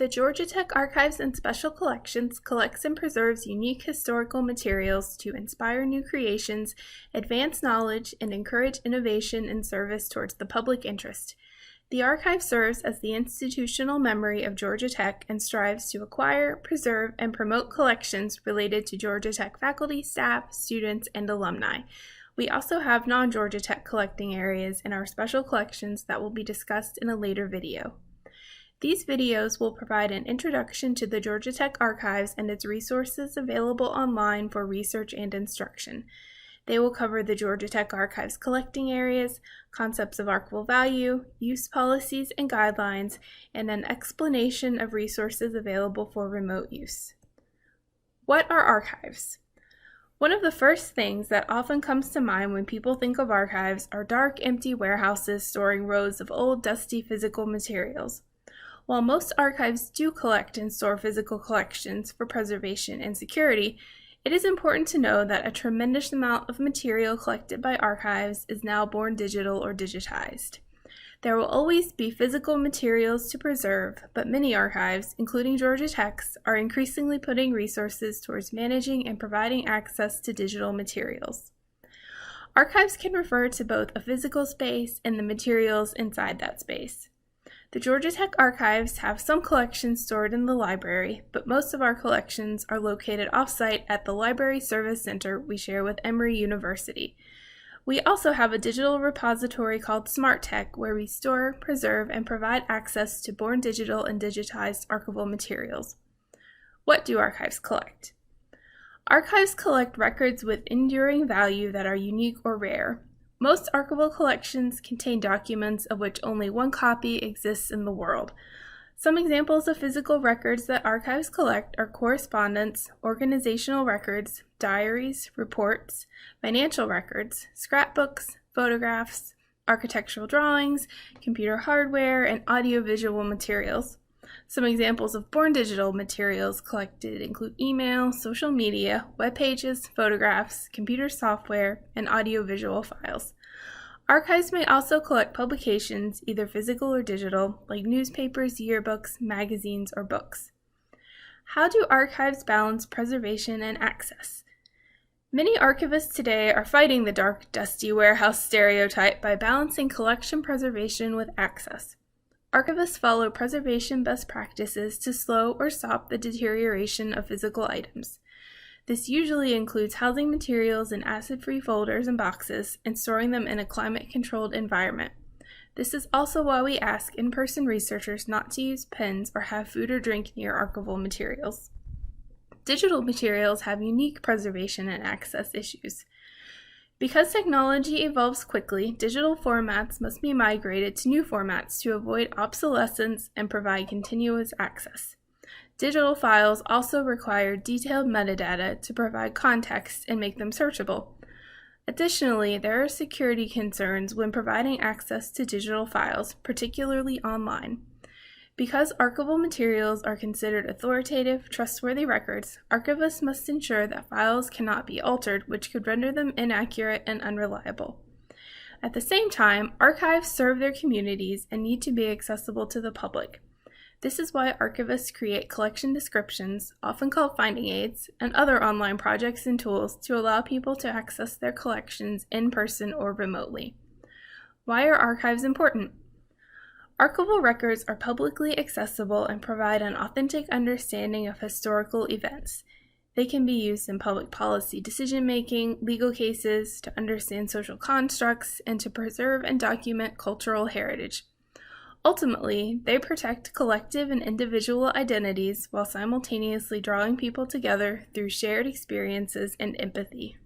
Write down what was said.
The Georgia Tech Archives and Special Collections collects and preserves unique historical materials to inspire new creations, advance knowledge, and encourage innovation in service towards the public interest. The archive serves as the institutional memory of Georgia Tech and strives to acquire, preserve, and promote collections related to Georgia Tech faculty, staff, students, and alumni. We also have non-Georgia Tech collecting areas in our special collections that will be discussed in a later video. These videos will provide an introduction to the Georgia Tech Archives and its resources available online for research and instruction. They will cover the Georgia Tech Archives collecting areas, concepts of archival value, use policies and guidelines, and an explanation of resources available for remote use. What are archives? One of the first things that often comes to mind when people think of archives are dark, empty warehouses storing rows of old, dusty physical materials. While most archives do collect and store physical collections for preservation and security, it is important to know that a tremendous amount of material collected by archives is now born digital or digitized. There will always be physical materials to preserve, but many archives, including Georgia Tech's, are increasingly putting resources towards managing and providing access to digital materials. Archives can refer to both a physical space and the materials inside that space. The Georgia Tech Archives have some collections stored in the library, but most of our collections are located off-site at the Library Service Center we share with Emory University. We also have a digital repository called Smart Tech, where we store, preserve, and provide access to born digital and digitized archival materials. What do archives collect? Archives collect records with enduring value that are unique or rare. Most archival collections contain documents of which only one copy exists in the world. Some examples of physical records that archives collect are correspondence, organizational records, diaries, reports, financial records, scrapbooks, photographs, architectural drawings, computer hardware, and audiovisual materials. Some examples of born digital materials collected include email, social media, web pages, photographs, computer software, and audiovisual files. Archives may also collect publications, either physical or digital, like newspapers, yearbooks, magazines, or books. How do archives balance preservation and access? Many archivists today are fighting the dark, dusty warehouse stereotype by balancing collection preservation with access. Archivists follow preservation best practices to slow or stop the deterioration of physical items. This usually includes housing materials in acid-free folders and boxes and storing them in a climate-controlled environment. This is also why we ask in-person researchers not to use pens or have food or drink near archival materials. Digital materials have unique preservation and access issues. Because technology evolves quickly, digital formats must be migrated to new formats to avoid obsolescence and provide continuous access. Digital files also require detailed metadata to provide context and make them searchable. Additionally, there are security concerns when providing access to digital files, particularly online. Because archival materials are considered authoritative, trustworthy records, archivists must ensure that files cannot be altered, which could render them inaccurate and unreliable. At the same time, archives serve their communities and need to be accessible to the public. This is why archivists create collection descriptions, often called finding aids, and other online projects and tools to allow people to access their collections in person or remotely. Why are archives important? Archival records are publicly accessible and provide an authentic understanding of historical events. They can be used in public policy decision-making, legal cases, to understand social constructs, and to preserve and document cultural heritage. Ultimately, they protect collective and individual identities while simultaneously drawing people together through shared experiences and empathy.